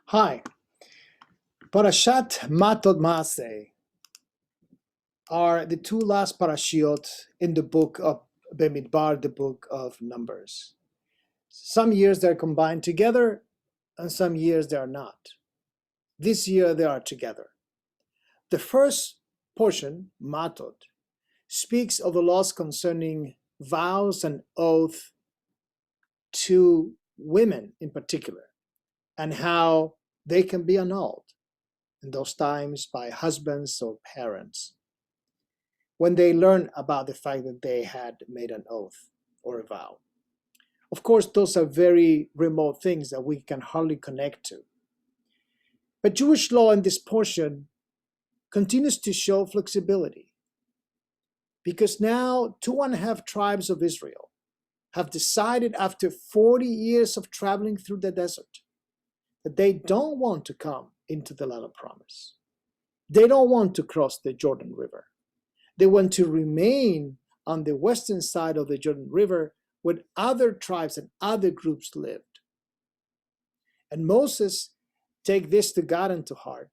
Hi. Parashat Mattot-Mas'ey are the two last parashiot in the book of Bemidbar, the book of Numbers. Some years they're combined together, and some years they are not. This year they are together. The first portion, Mattot, speaks of the laws concerning vows and oath to women in particular, and how they can be annulled in those times by husbands or parents when they learn about the fact that they had made an oath or a vow. Of course, those are very remote things that we can hardly connect to. But Jewish law in this portion continues to show flexibility, because now 2.5 tribes of Israel have decided, after 40 years of traveling through the desert, that they don't want to come into the land of promise. They don't want to cross the Jordan River. They want to remain on the western side of the Jordan River where other tribes and other groups lived. And Moses takes this to God and to heart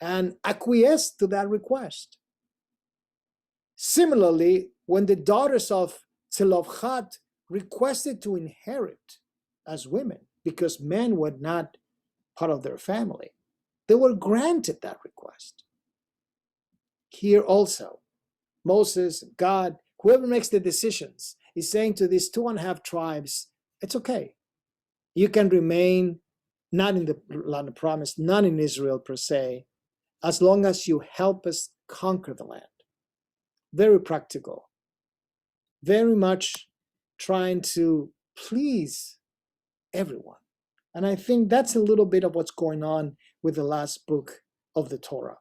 and acquiesced to that request. Similarly, when the daughters of Zelophehad requested to inherit as women because men were not part of their family, they were granted that request. Here also, Moses, God, whoever makes the decisions, is saying to these 2.5 tribes, it's okay. You can remain not in the land of promise, not in Israel per se, as long as you help us conquer the land. Very practical, very much trying to please everyone. And I think that's a little bit of what's going on with the last book of the Torah.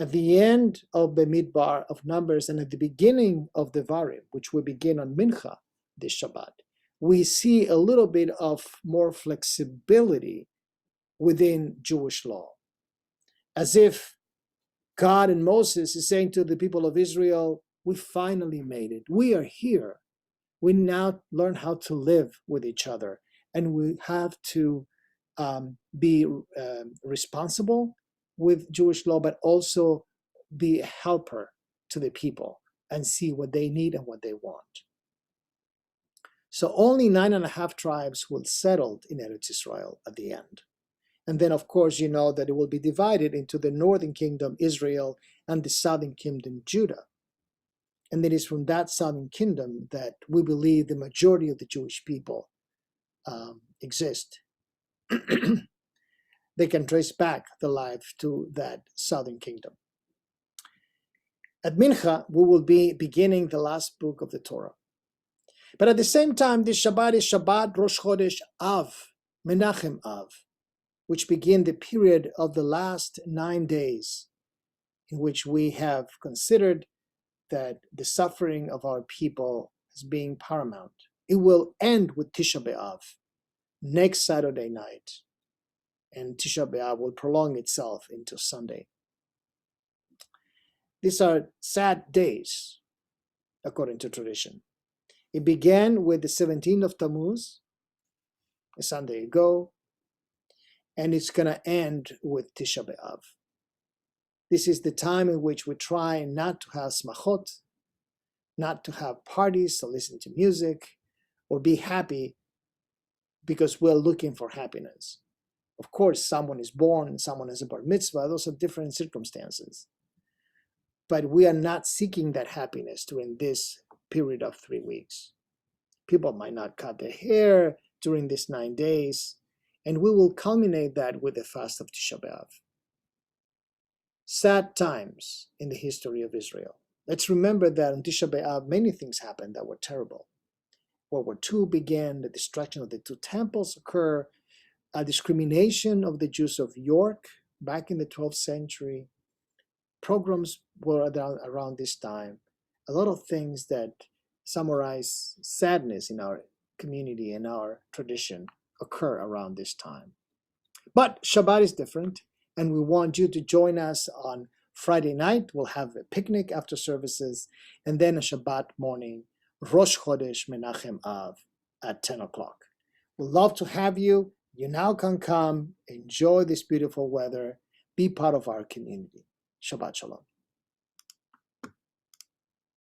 At the end of the Midbar of Numbers and at the beginning of the Varim, which we begin on Mincha this Shabbat, we see a little bit of more flexibility within Jewish law. As if God and Moses is saying to the people of Israel, we finally made it. We are here. We now learn how to live with each other. And we have to be responsible with Jewish law, but also be a helper to the people and see what they need and what they want. So only 9.5 tribes will settle in Eretz Israel at the end. And then, of course, you know that it will be divided into the northern kingdom, Israel, and the southern kingdom, Judah. And it is from that southern kingdom that we believe the majority of the Jewish people exist. They can trace back the life to that southern kingdom. At Mincha, we will be beginning the last book of the Torah. But at the same time, this Shabbat is Shabbat Rosh Chodesh Av, Menachem Av, which begin the period of the last 9 days in which we have considered that the suffering of our people as being paramount. It will end with Tisha B'Av, next Saturday night, and Tisha B'Av will prolong itself into Sunday. These are sad days, according to tradition. It began with the 17th of Tammuz, a Sunday ago, and it's going to end with Tisha B'Av. This is the time in which we try not to have smachot, not to have parties or listen to music or be happy because we're looking for happiness. Of course, someone is born, someone has a bar mitzvah, those are different circumstances. But we are not seeking that happiness during this period of 3 weeks. People might not cut their hair during these 9 days, and we will culminate that with the fast of Tisha B'Av. Sad times in the history of Israel. Let's remember that on Tisha B'Av, many things happened that were terrible. World War II began, the destruction of the 2 temples occurred, a discrimination of the Jews of York back in the 12th century. Pogroms were around this time. A lot of things that summarize sadness in our community and our tradition occur around this time. But Shabbat is different, and we want you to join us on Friday night. We'll have a picnic after services, and then a Shabbat morning, Rosh Chodesh Menachem Av at 10 o'clock. We'd love to have you. You now can come, enjoy this beautiful weather, be part of our community. Shabbat Shalom.